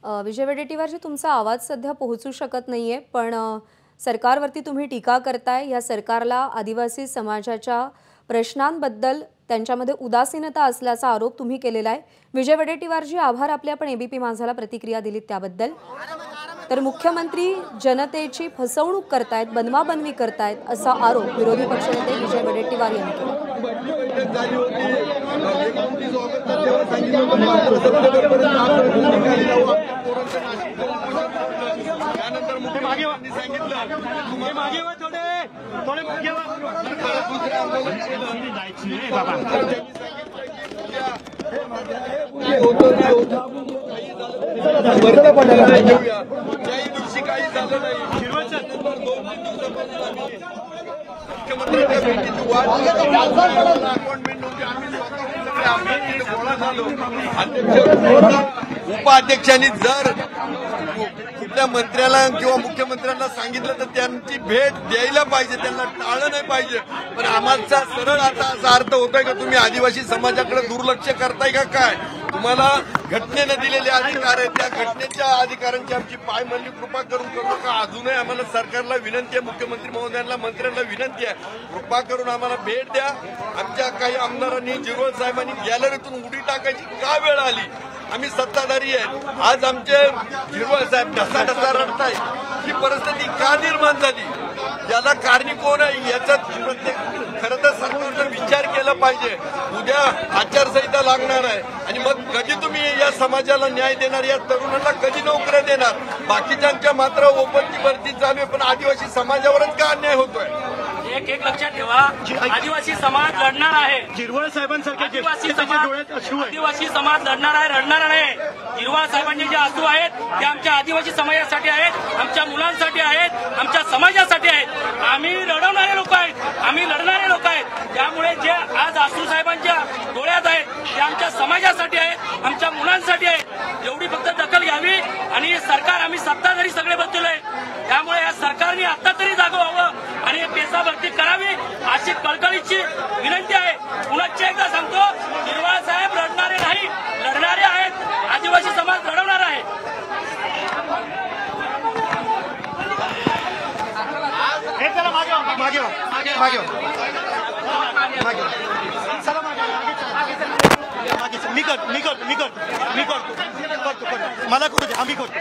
विजय वडेट्टीवारजी, तुमचा आवाज सध्या पोहोचू शकत नाहीये, पण सरकारवरती तुम्ही टीका करताय। या सरकारला आदिवासी समाजाच्या प्रश्नांबद्दल त्यांच्यामध्ये उदासीनता असल्याचा आरोप तुम्ही केलेला आहे। विजय वडेट्टीवारजी, आभार आपले, आपण एबीपी माझाला प्रतिक्रिया दिलीत त्याबद्दल। तर मुख्यमंत्री जनतेची फसवणूक करतायत, बनवाबनवी करतायत असा आरोप विरोधी पक्षनेते विजय वडेट्टीवार यांनी केला। उपाध्यक्षांनी जर कुठल्या मंत्र्याला किंवा मुख्यमंत्र्यांना सांगितलं तर त्यांची भेट द्यायला पाहिजे, त्यांना टाळलं नाही पाहिजे। पण आम्हाला सरळ आता असा अर्थ होतोय का तुम्ही आदिवासी समाजाकडे दुर्लक्ष करताय का काय? तुम्हाला घटनेने दिलेले अधिकार आहेत, त्या घटनेच्या अधिकारांची आमची पायमल्ली कृपा करून करू नका। अजूनही आम्हाला सरकारला विनंती आहे, मुख्यमंत्री महोदयांना, मंत्र्यांना विनंती आहे, कृपा करून आम्हाला भेट द्या। आमच्या काही आमदारांनी, जिरवळ साहेबांनी गॅलरीतून उडी टाकायची का वेळ आली? आम्ही सत्ताधारी आहेत, आज आमचे जिरवळ साहेब ढसा रडताय, ही परिस्थिती का निर्माण झाली? याला कारणी कोण आहे याचा प्रत्येक खरं तर सरकारनं विचार केला पाहिजे। उद्या आचारसंहिता लागणार आहे आणि मग कधी तुम्ही या समाजाला न्याय देणार, या तरुणांना कधी नोकऱ्या देणार? बाकीच्यांच्या मात्र ओपनची भरती चालू आहे, पण आदिवासी समाजावरच का अन्याय होतोय? एक लक्षात ठेवा, आदिवासी समाज लढणार आहे। जिरवळ साहेबांसारखे आदिवासी समाज लढणार आहे, रडणार नाही। जिरवळ साहेबांचे जे आसू आहेत ते आमच्या आदिवासी समाजासाठी आहेत, आमच्या मुलांसाठी आहेत, आमच्या समाजासाठी आहेत। आम्ही रडवणारे लोक आहेत, आम्ही लढणारे लोक आहेत। त्यामुळे जे आज आसू साहेबांच्या डोळ्यात आहेत ते आमच्या समाजासाठी आहेत, आमच्या मुलांसाठी आहेत। एवढी फक्त दखल घ्यावी आणि सरकार, आम्ही सत्ताधारी सगळे बसलोय, त्यामुळे या सरकारने आता तरी जागं व्हावं आणि पेसा भरती करावी अशी कळकळीची विनंती आहे। पुन्हा एकदा सांगतो, जिरवळ साहेब रडणारे नाही, लढणारे आहेत। आदिवासी समाज लढवणार आहे। मला करू दे, आम्ही करतो।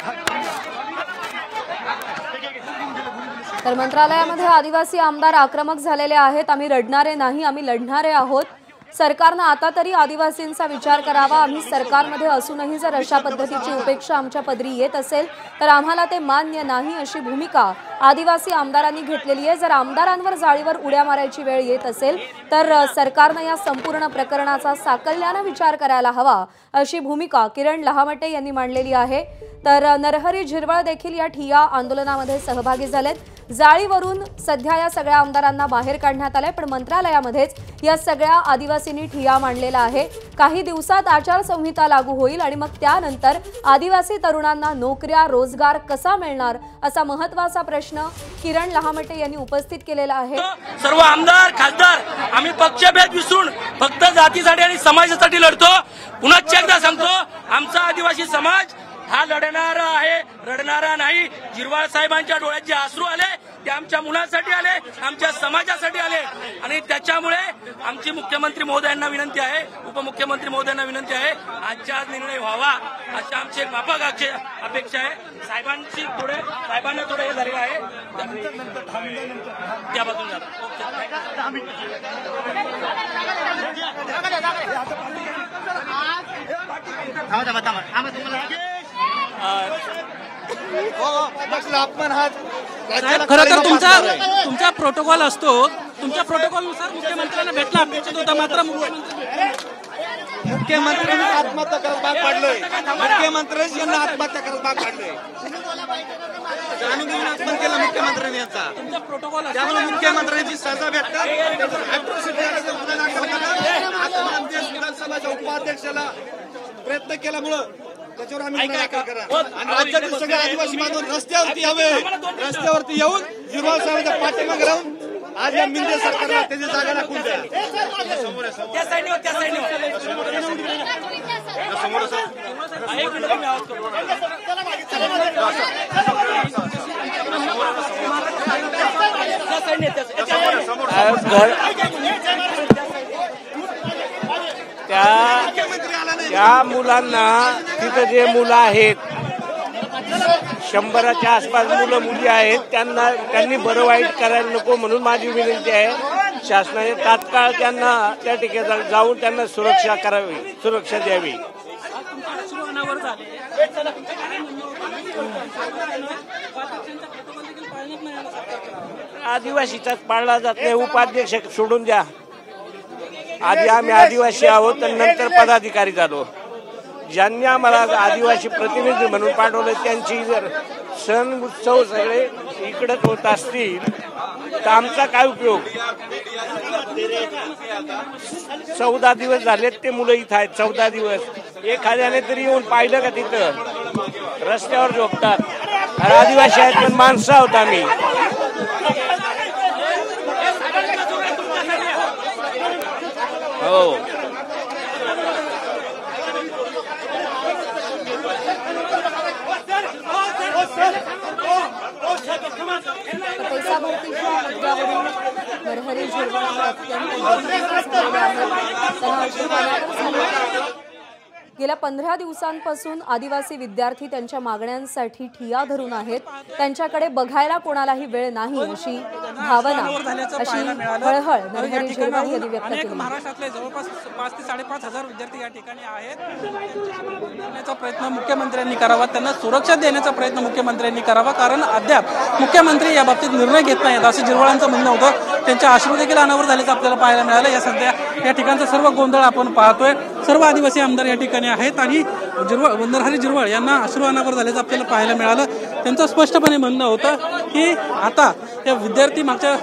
तर मंत्रालयामध्ये आदिवासी आमदार आक्रमक झालेले आहेत। आम्ही रडणारे नाही, आम्ही लढणारे आहोत। सरकारने आता तरी आदिवासींचा विचार करावा। आम्ही सरकारमध्ये असूनही जर अशा पद्धतीची उपेक्षा आमच्या पदरी येत असेल तर आम्हाला ते मान्य नाही, अशी भूमिका आदिवासी आमदारांनी घेतलेली आहे। जर आमदारांवर जाळीवर उड्या मारायची वेळ येत असेल तर सरकारने या संपूर्ण प्रकरणाचा साकल्याने विचार करायला हवा, अशी भूमिका किरण लहामटे यांनी मांडलेली आहे। तर नरहरी झिरवळ देखील या ठिय्या आंदोलनामध्ये सहभागी झालेत। जाळीवरून सध्या या सगळ्या आमदारांना बाहेर काढण्यात आलंय, पण मंत्रालयामध्येच या सगळ्या आदिवासींनी ठिय्या मांडलेला आहे। काही दिवसात आचारसंहिता लागू होईल आणि मग त्यानंतर आदिवासी तरुणांना नोकऱ्या, रोजगार कसा मिळणार, असा महत्त्वाचा प्रश्न किरण लहामटे यांनी उपस्थित केलेला आहे। सर्व आमदार, खासदार आम्ही पक्षभेद विसरून फक्त जातीसाठी आणि समाजासाठी लढतो। पुन्हा एकदा सांगतो, आमचा आदिवासी समाज हा लढणारा आहे, रडणारा नाही। जिरवळ साहेबांच्या डोळ्यात जे अश्रू आले ते आमच्या मुलांसाठी आले, आमच्या समाजासाठी आले आणि त्याच्यामुळे आमची मुख्यमंत्री महोदयांना विनंती आहे, उपमुख्यमंत्री महोदयांना विनंती आहे, आजच्या आज निर्णय व्हावा अशी आमची एक माफक अपेक्षा आहे। साहेबांना थोडे हे झालेलं आहे, त्याबद्दल खरं तर तुमचा प्रोटोकॉल असतो, तुमच्या प्रोटोकॉलनुसार मुख्यमंत्र्यांना भेटणं अपेक्षित होतं, मात्र मुख्यमंत्र्यांनी आत्महत्या करत भाग पाडलोय, मुख्यमंत्र्यांनी यांना आत्महत्या करत भाग पाडलोय, जाणून घेऊन अपमान केला मुख्यमंत्र्यांनी यांचा। तुमचा प्रोटोकॉल त्यामुळे मुख्यमंत्र्यांची सजा भेटतात। विधानसभाच्या उपाध्यक्षाला प्रयत्न केल्यामुळं त्याच्यावर आम्ही आणि राज्यातील सगळे आदिवासी बांधव रस्त्यावरती यावे, रस्त्यावरती येऊन जिरवळ साहेबांच्या पाठीमागे राहून आज या मिंदे सरकारला त्याची जागा राखून द्या। समोर त्या मुलांना तिथं जे मुलं आहेत 100च्या आसपास मुलं मुली आहेत त्यांनी बरं वाईट करायला नको म्हणून माझी विनंती आहे शासनाने तात्काळ त्यांना त्या ठिकाणी जाऊन त्यांना सुरक्षा करावी सुरक्षा द्यावी. आदिवासीचाच पाळला जात नाही. उपाध्यक्ष सोडून द्या. आधी आम्ही आदिवासी आहोत आणि नंतर पदाधिकारी झालो. ज्यांनी आम्हाला आदिवासी प्रतिनिधी म्हणून पाठवलं त्यांची जर सण उत्सव सगळे इकडेच होत असतील तर आमचा काय उपयोग. 14 दिवस झालेत ते मुलं इथं आहेत. 14 दिवस एखाद्याने तरी येऊन पाहिलं का तिथं रस्त्यावर झोपतात. आदिवासी आहेत पण माणसं आहोत आम्ही. हो पैसा भरतीच्या मुद्द्यावरून नरहरी झिरवाळ अत्यंत गंभीर झालेले आहेत. त्यांना अश्रुपानावर झाले. गेल्या 15 दिवसांपासून आदिवासी विद्यार्थी त्यांच्या मागण्यांसाठी ठिय्या धरून आहेत. त्यांच्याकडे बघायला कोणालाही वेळ नाही अशी भावना अशी हळहळ नरहरी झिरवाळ यांनी व्यक्त केली. महाराष्ट्रातले जवळपास 5,000 ते 5,500 विद्यार्थी या ठिकाणी आहेत. प्रयत्न मुख्यमंत्र्यांनी करावा. त्यांना सुरक्षा देण्याचा प्रयत्न मुख्यमंत्र्यांनी करावा. कारण अद्याप मुख्यमंत्री या बाबतीत निर्णय घेत नाहीत असं झिरवाळांचं म्हणणं होतं. त्यांच्या अश्रू देखील अनावर झाल्याचं आपल्याला पाहायला मिळालं. या सध्या या ठिकाणचा सर्व गोंधळ आपण पाहतोय. सर्व आदिवासी आमदार या ठिकाणी आहेत आणि नरहरी झिरवाळ यांना अश्रू अनावर झाल्याचं आपल्याला पाहायला मिळालं. त्यांचं स्पष्टपणे म्हणणं होतं की आता या विद्यार्थी मागच्या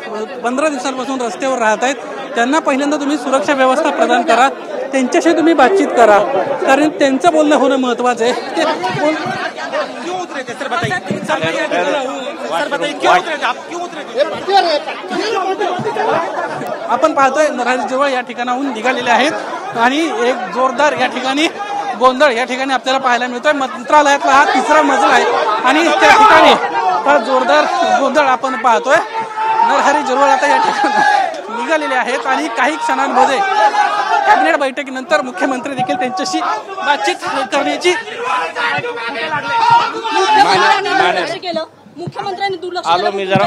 15 दिवसांपासून रस्त्यावर राहत आहेत. त्यांना पहिल्यांदा तुम्ही सुरक्षा व्यवस्था प्रदान करा. त्यांच्याशी तुम्ही बातचीत करा. कारण त्यांचं बोलणं होणं महत्वाचं आहे. आपण पाहतोय नरहरी झिरवाळ या ठिकाणाहून निघालेले आहेत आणि एक जोरदार या ठिकाणी गोंधळ या ठिकाणी आपल्याला पाहायला मिळतोय. मंत्रालयातला हा 3रा मजला आहे आणि त्या ठिकाणी हा जोरदार गोंधळ आपण पाहतोय. नरहरी झिरवाळ आता या ठिकाणी निघालेले आहेत आणि काही क्षणांमध्ये कॅबिनेट बैठकीनंतर मुख्यमंत्री देखील त्यांच्याशी बातचीत करण्याची मुख्यमंत्र्यांनी दुर्लक्ष आलो मी जरा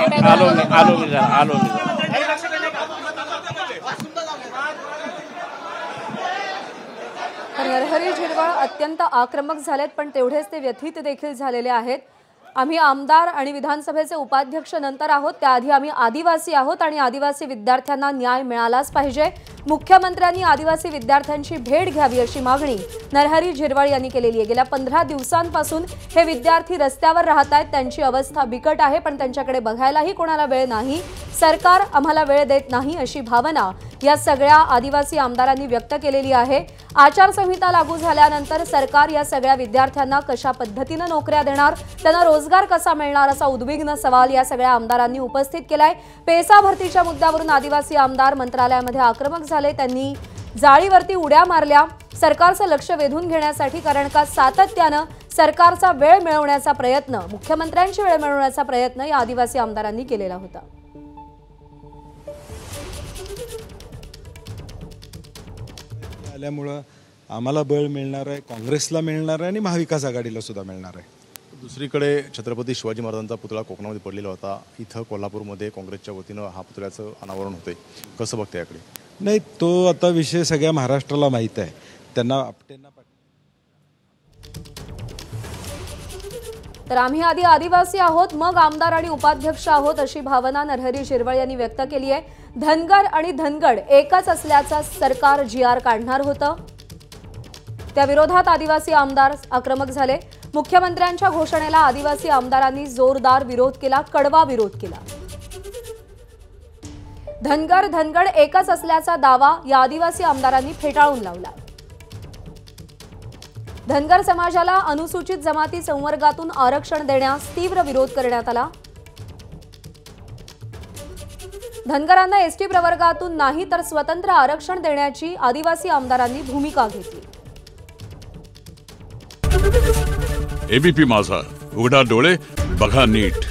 नरहरी झिरवाळ अत्यंत आक्रमक झालेत पण तेवढेच ते व्यथित देखील झालेले आहेत. आम्ही आमदार आणि विधानसभेचे उपाध्यक्ष नंतर आहोत. त्याआधी आम्ही आदिवासी आहोत आणि आदिवासी विद्यार्थ्यांना न्याय मिळालाच पाहिजे. मुख्यमंत्र्यांनी आदिवासी विद्यार्थ्यांची भेट घ्यावी अशी मागणी नरहरी झिरवाळ यांनी केलेली आहे. गेल्या 15 दिवसांपासून हे विद्यार्थी रस्त्यावर राहत आहेत. त्यांची अवस्था बिकट आहे पण त्यांच्याकडे बघायलाही कोणाला वेळ नाही. सरकार आम्हाला वेळ देत नाही अशी भावना या सगळ्या आदिवासी आमदारांनी व्यक्त केलेली आहे. आचारसंहिता लागू झाल्यानंतर सरकार या सगळ्या विद्यार्थ्यांना कशा पद्धतीने नोकऱ्या देणार, त्यांना रोजगार कसा मिळणार असा उद्विग्न सवाल या सगळ्या आमदारांनी उपस्थित केलाय. पेसा भरतीच्या मुद्द्यावरून आदिवासी आमदार मंत्रालयामध्ये आक्रमक झाले. त्यांनी जाळीवरती उड्या मारल्या सरकारचं लक्ष वेधून घेण्यासाठी. कारण का सातत्यानं सरकारचा वेळ मिळवण्याचा प्रयत्न, मुख्यमंत्र्यांची वेळ मिळवण्याचा प्रयत्न या आदिवासी आमदारांनी केलेला होता. आल्यामुळं आम्हाला बळ मिळणार आहे, काँग्रेसला मिळणार आहे आणि महाविकास आघाडीला सुद्धा मिळणार आहे. दुसरीकडे छत्रपती शिवाजी महाराजांचा पुतळा कोकणामध्ये पडलेला होता. इथं कोल्हापूरमध्ये काँग्रेसच्या वतीनं हा पुतळ्याचं अनावरण होते. कसं बघते याकडे? नाही, तो आता विषय सगळ्या महाराष्ट्राला माहीत आहे. त्यांना आपटेंना तर आम्ही आधी आदिवासी आहोत मग आमदार आणि उपाध्यक्ष आहोत अशी भावना नरहरी झिरवाळ यांनी व्यक्त केली आहे. धनगर आणि धनगड एकच असल्याचा सरकार GR काढणार होतं. त्या विरोधात आदिवासी आमदार आक्रमक झाले. मुख्यमंत्र्यांच्या घोषणेला आदिवासी आमदारांनी जोरदार विरोध केला, कडवा विरोध केला. धनगर धनगड एकच असल्याचा दावा या आदिवासी आमदारांनी फेटाळून लावला. धनगर समाजाला अनुसूचित जमाती संवर्गातून आरक्षण देण्यास तीव्र विरोध करण्यात आला. धनगरांना ST प्रवर्गातून नाही तर स्वतंत्र आरक्षण देण्याची आदिवासी आमदारांनी भूमिका घेतली. एबीपी माझा, उघडा डोळे बघा नीट.